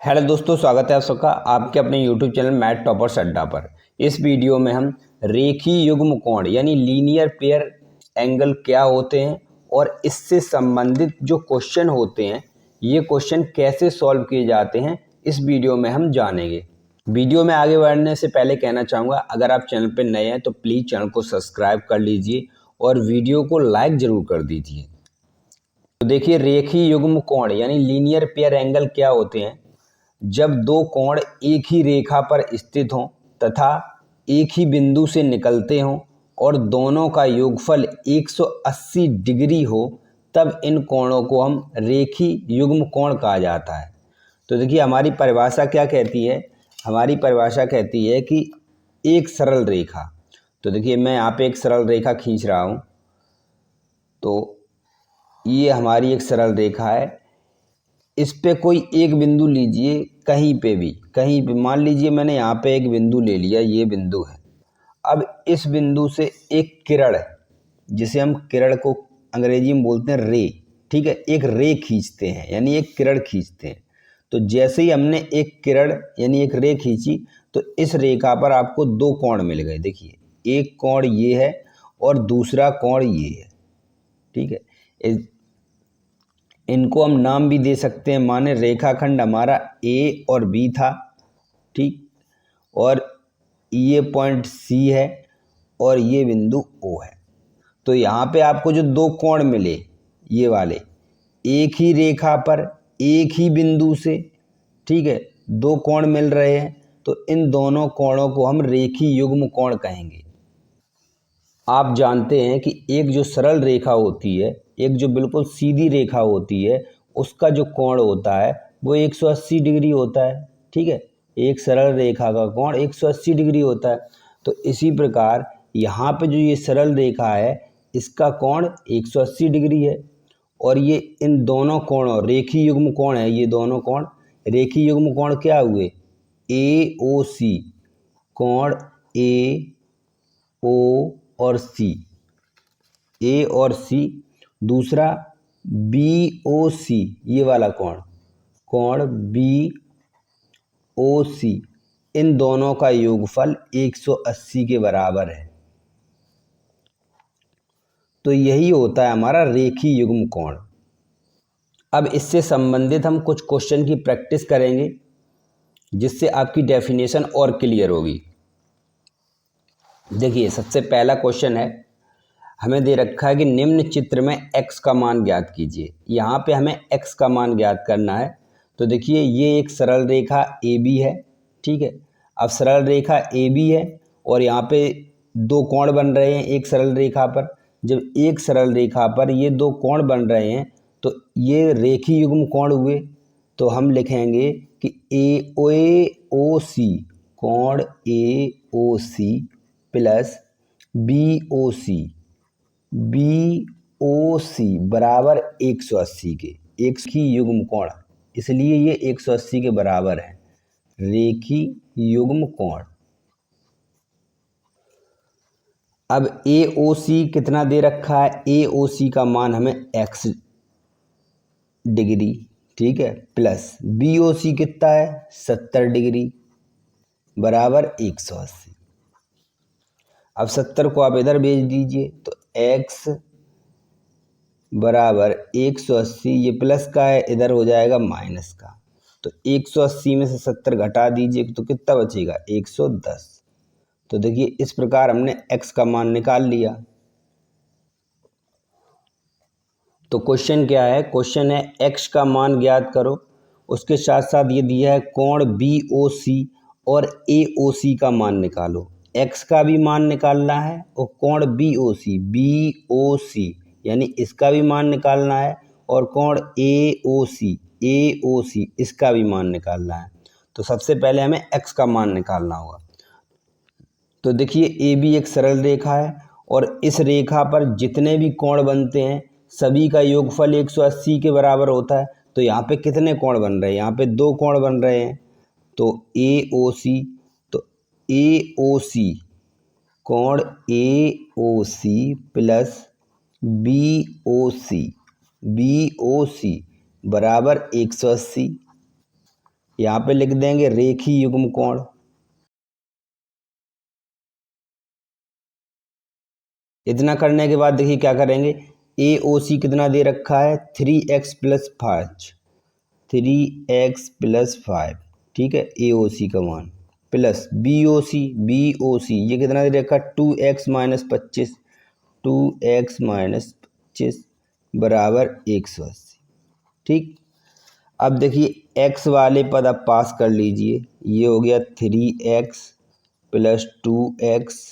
Hello दोस्तों, स्वागत है आप सबका आपके अपने यूट्यूब चैनल मैथ टॉपर्स अड्डा पर। इस वीडियो में हम रेखीय युग्म कोण यानी लीनियर पेयर एंगल क्या होते हैं और इससे संबंधित जो क्वेश्चन होते हैं ये क्वेश्चन कैसे सॉल्व किए जाते हैं इस वीडियो में हम जानेंगे। वीडियो में आगे बढ़ने से पहले कहना चाहूँगा, अगर आप चैनल पर नए हैं तो प्लीज़ चैनल को सब्सक्राइब कर लीजिए और वीडियो को लाइक ज़रूर कर दीजिए। तो देखिए, रेखीय युग्म कोण यानी लीनियर पेयर एंगल क्या होते हैं। जब दो कोण एक ही रेखा पर स्थित हों तथा एक ही बिंदु से निकलते हों और दोनों का योगफल 180 डिग्री हो, तब इन कोणों को हम रेखीय युग्म कोण कहा जाता है। तो देखिए, हमारी परिभाषा क्या कहती है। हमारी परिभाषा कहती है कि एक सरल रेखा। तो देखिए, मैं यहाँ पे एक सरल रेखा खींच रहा हूँ। तो ये हमारी एक सरल रेखा है। इस पे कोई एक बिंदु लीजिए, कहीं पे मान लीजिए मैंने यहाँ पे एक बिंदु ले लिया, ये बिंदु है। अब इस बिंदु से एक किरण, जिसे हम किरण को अंग्रेजी में बोलते हैं रे, ठीक है, एक रे खींचते हैं यानी एक किरण खींचते हैं। तो जैसे ही हमने एक किरण यानी एक रे खींची तो इस रेखा पर आपको दो कोण मिल गए। देखिए, एक कोण ये है और दूसरा कोण ये है, ठीक है। इनको हम नाम भी दे सकते हैं, माने रेखाखंड हमारा ए और बी था, ठीक, और ये पॉइंट सी है और ये बिंदु ओ है। तो यहाँ पे आपको जो दो कोण मिले ये वाले, एक ही रेखा पर एक ही बिंदु से, ठीक है, दो कोण मिल रहे हैं, तो इन दोनों कोणों को हम रेखीय युग्म कोण कहेंगे। आप जानते हैं कि एक जो सरल रेखा होती है, एक जो बिल्कुल सीधी रेखा होती है, उसका जो कोण होता है वो 180 डिग्री होता है, ठीक है। एक सरल रेखा का कोण 180 डिग्री होता है। तो इसी प्रकार यहाँ पे जो ये सरल रेखा है इसका कोण 180 डिग्री है और ये इन दोनों कोणों रेखीय युग्म कोण है। ये दोनों कोण रेखीय युग्म कोण क्या हुए, ए ओ सी, कोण ए ओ और सी, ए और सी। दूसरा बी ओ सी, ये वाला कोण, कोण बी ओ सी, इन दोनों का योगफल 180 के बराबर है। तो यही होता है हमारा रेखीय युग्म कोण। अब इससे संबंधित हम कुछ क्वेश्चन की प्रैक्टिस करेंगे जिससे आपकी डेफिनेशन और क्लियर होगी। देखिए, सबसे पहला क्वेश्चन है, हमें दे रखा है कि निम्न चित्र में x का मान ज्ञात कीजिए। यहाँ पे हमें x का मान ज्ञात करना है। तो देखिए, ये एक सरल रेखा AB है, ठीक है। अब सरल रेखा AB है और यहाँ पे दो कोण बन रहे हैं एक सरल रेखा पर। जब एक सरल रेखा पर ये दो कोण बन रहे हैं तो ये रेखीय युग्म कोण हुए। तो हम लिखेंगे कि AOC, कोण AOC प्लस BOC बराबर 180 के, एक की युग्म कोण, इसलिए ये 180 के बराबर है, रेखीय युग्म कोण। अब AOC कितना दे रखा है, AOC का मान हमें x डिग्री, ठीक है, प्लस BOC कितना है 70 डिग्री बराबर 180। अब 70 को आप इधर भेज दीजिए तो x बराबर 180, ये प्लस का है, इधर हो जाएगा माइनस का। तो 180 में से 70 घटा दीजिए तो कितना बचेगा 110। तो देखिए, इस प्रकार हमने x का मान निकाल लिया। तो क्वेश्चन क्या है, क्वेश्चन है x का मान ज्ञात करो। उसके साथ साथ ये दिया है कोण BOC और AOC का मान निकालो। x का भी मान निकालना है और कोण BOC यानी इसका भी मान निकालना है और कोण AOC इसका भी मान निकालना है। तो सबसे पहले हमें x का मान निकालना होगा। तो देखिए, AB एक सरल रेखा है और इस रेखा पर जितने भी कोण बनते हैं सभी का योगफल 180 के बराबर होता है। तो यहाँ पे कितने कोण बन रहे हैं, यहाँ पे दो कोण बन रहे हैं। तो AOC कोण AOC प्लस BOC बराबर 180। यहाँ पे लिख देंगे रेखीय युग्म कोण। इतना करने के बाद देखिए क्या करेंगे, ए ओ सी कितना दे रखा है 3x + 5, 3x + 5, ठीक है, ए ओ सी का मान, प्लस बी ओ सी ये कितना दे रखा है 2x - 25, 2x - 25 बराबर 180। ठीक, अब देखिए x वाले पद अब पास कर लीजिए, ये हो गया 3x + 2x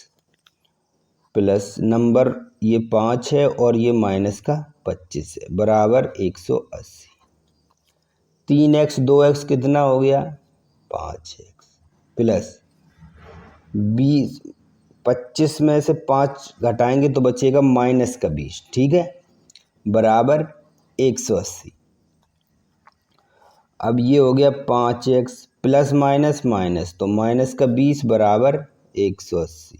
प्लस नंबर ये 5 है और ये माइनस का 25 है बराबर 180। 3x 2x कितना हो गया 5x प्लस 20, 25 में से 5 घटाएंगे तो बचेगा माइनस का 20, ठीक है, बराबर 180। अब ये हो गया 5x प्लस माइनस माइनस तो माइनस का 20 बराबर 180।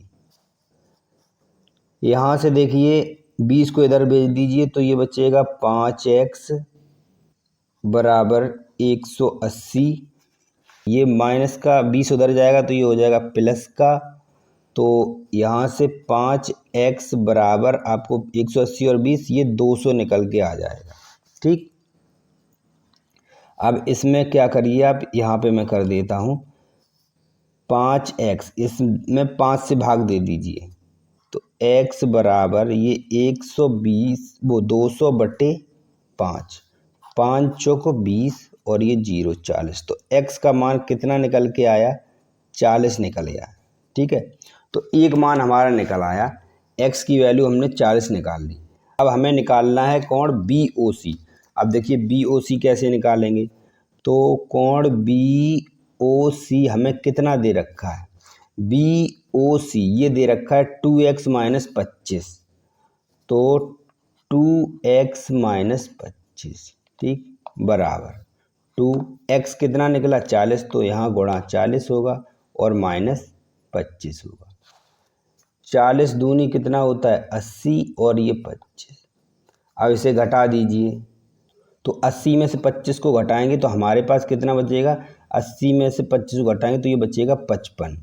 यहाँ से देखिए 20 को इधर भेज दीजिए तो ये बचेगा 5x बराबर 180। ये माइनस का 20 उधर जाएगा तो ये हो जाएगा प्लस का, तो यहाँ से 5x बराबर आपको 180 और 20 ये 200 निकल के आ जाएगा। ठीक, अब इसमें क्या करिए आप, यहाँ पे मैं कर देता हूँ 5x, इसमें 5 से भाग दे दीजिए तो x बराबर ये 120 वो 200/5, 5 चौक 20 और ये 0 40, तो x का मान कितना निकल के आया 40 निकल आया। ठीक है, तो एक मान हमारा निकल आया, x की वैल्यू हमने 40 निकाल ली। अब हमें निकालना है कोण BOC। अब देखिए BOC कैसे निकालेंगे, तो कोण BOC हमें कितना दे रखा है, BOC ये दे रखा है 2x - 25, तो 2x - 25, ठीक, बराबर 2x कितना निकला 40, तो यहाँ गुणा 40 होगा और माइनस 25 होगा। 40 दूनी कितना होता है 80 और ये 25। अब इसे घटा दीजिए तो 80 में से 25 को घटाएंगे तो हमारे पास कितना बचेगा, 80 में से 25 को घटाएंगे तो ये बचेगा 55।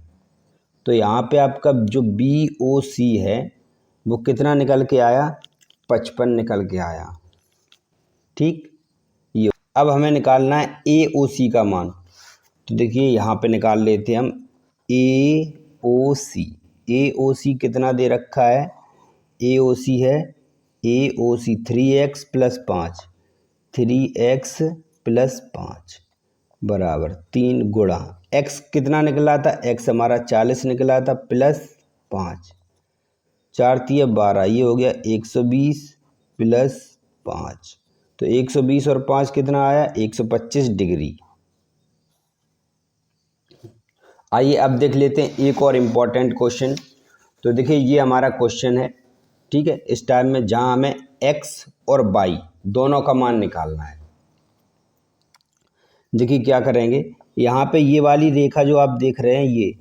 तो यहाँ पे आपका जो BOC है वो कितना निकल के आया 55 निकल के आया। ठीक, ये अब हमें निकालना है AOC का मान, तो देखिए यहाँ पे निकाल लेते हैं हम AOC। AOC कितना दे रखा है, AOC है AOC 3x + 5, 3x + 5 बराबर 3 गुणा x कितना निकला था, x हमारा 40 निकला था प्लस 5, 4 तिया 12, ये हो गया 120 + 5, तो 120 और 5 कितना आया 125 डिग्री। आइए अब देख लेते हैं एक और इम्पॉर्टेंट क्वेश्चन। तो देखिए ये हमारा क्वेश्चन है, ठीक है, इस टाइम में जहाँ हमें x और y दोनों का मान निकालना है। देखिए क्या करेंगे, यहाँ पे ये वाली रेखा जो आप देख रहे हैं ये,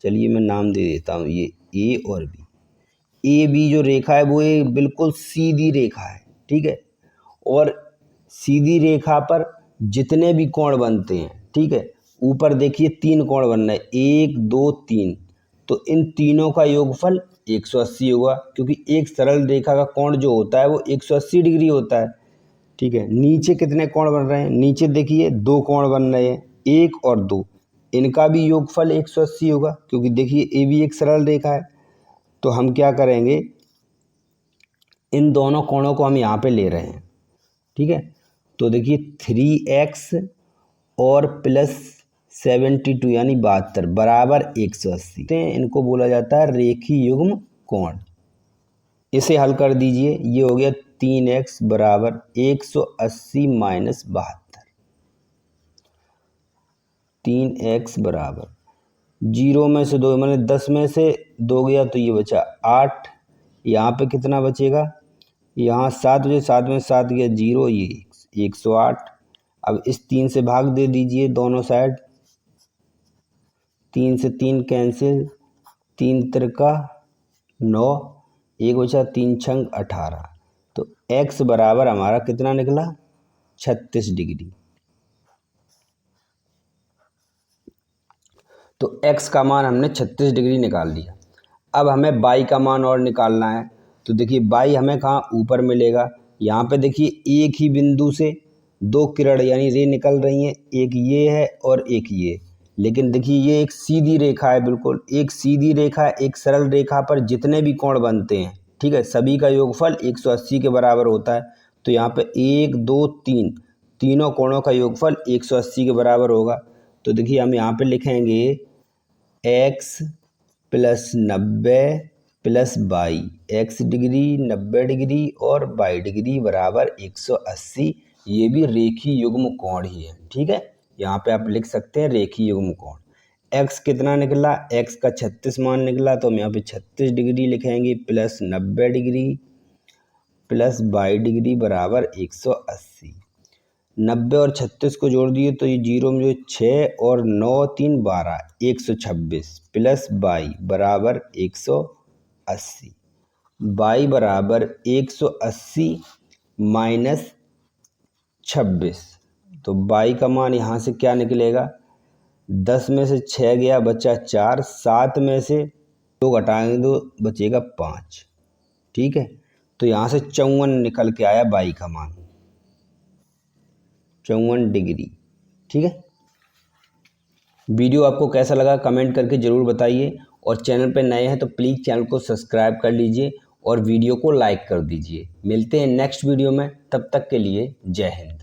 चलिए मैं नाम दे देता हूँ, ये A और B। AB जो रेखा है वो एक बिल्कुल सीधी रेखा है, ठीक है, और सीधी रेखा पर जितने भी कोण बनते हैं, ठीक है, ऊपर देखिए 3 कोण बन रहे हैं 1 2 3, तो इन तीनों का योगफल 180 होगा, क्योंकि एक सरल रेखा का कोण जो होता है वो 180 डिग्री होता है। ठीक है, नीचे कितने कोण बन रहे हैं, नीचे देखिए 2 कोण बन रहे हैं 1 और 2, इनका भी योगफल 180 होगा, क्योंकि देखिए ये भी एक सरल रेखा है। तो हम क्या करेंगे, इन दोनों कोणों को हम यहाँ पे ले रहे हैं, ठीक है, तो देखिए 3x और प्लस 72 यानी 72 बराबर 180, इनको बोला जाता है रेखीय युग्म कोण। इसे हल कर दीजिए, ये हो गया 3x बराबर 180 - 72, 3x बराबर 0 में से 2 मैंने 10 में से 2 गया तो ये बचा 8, यहाँ पे कितना बचेगा, यहाँ 7 बचे, 7 में 7 गया 0, ये 108। अब इस 3 से भाग दे दीजिए दोनों साइड, 3 से 3 कैंसिल, 3 तिरका 9, एक बचा 3 छंग 18, तो x बराबर हमारा कितना निकला 36 डिग्री। तो x का मान हमने 36 डिग्री निकाल लिया। अब हमें y का मान और निकालना है। तो देखिए y हमें कहाँ ऊपर मिलेगा, यहाँ पे देखिए एक ही बिंदु से दो किरण यानी रे निकल रही हैं, एक ये है और एक ये। लेकिन देखिए ये एक सीधी रेखा है, बिल्कुल एक सीधी रेखा, एक सरल रेखा पर जितने भी कोण बनते हैं, ठीक है, सभी का योगफल 180 के बराबर होता है। तो यहाँ पे 1 2 3 तीनों कोणों का योगफल 180 के बराबर होगा। तो देखिए हम यहाँ पे लिखेंगे x plus 90 plus Y, X degree 90 degree और वाई डिग्री बराबर 180। ये भी रेखीय युग्म कोण ही है, ठीक है। यहाँ पे आप लिख सकते हैं रेखीय युग्म कोण। x कितना निकला, x का 36 मान निकला, तो हम यहाँ पे 36 डिग्री लिखेंगे plus 90 degree plus Y degree बराबर 180। 90 और 36 को जोड़ दिए तो ये जीरो में जो 6 और 9 3 12 126 प्लस वाई बराबर 180। वाई बराबर 180 माइनस 26। तो वाई का मान यहाँ से क्या निकलेगा, 10 में से 6 गया बचा 4, 7 में से 2 घटाएंगे तो बचेगा 5, ठीक है। तो यहाँ से 54 निकल के आया वाई का मान, 54 डिग्री, ठीक है। वीडियो आपको कैसा लगा कमेंट करके ज़रूर बताइए, और चैनल पर नए हैं तो प्लीज़ चैनल को सब्सक्राइब कर लीजिए और वीडियो को लाइक कर दीजिए। मिलते हैं नेक्स्ट वीडियो में, तब तक के लिए जय हिंद।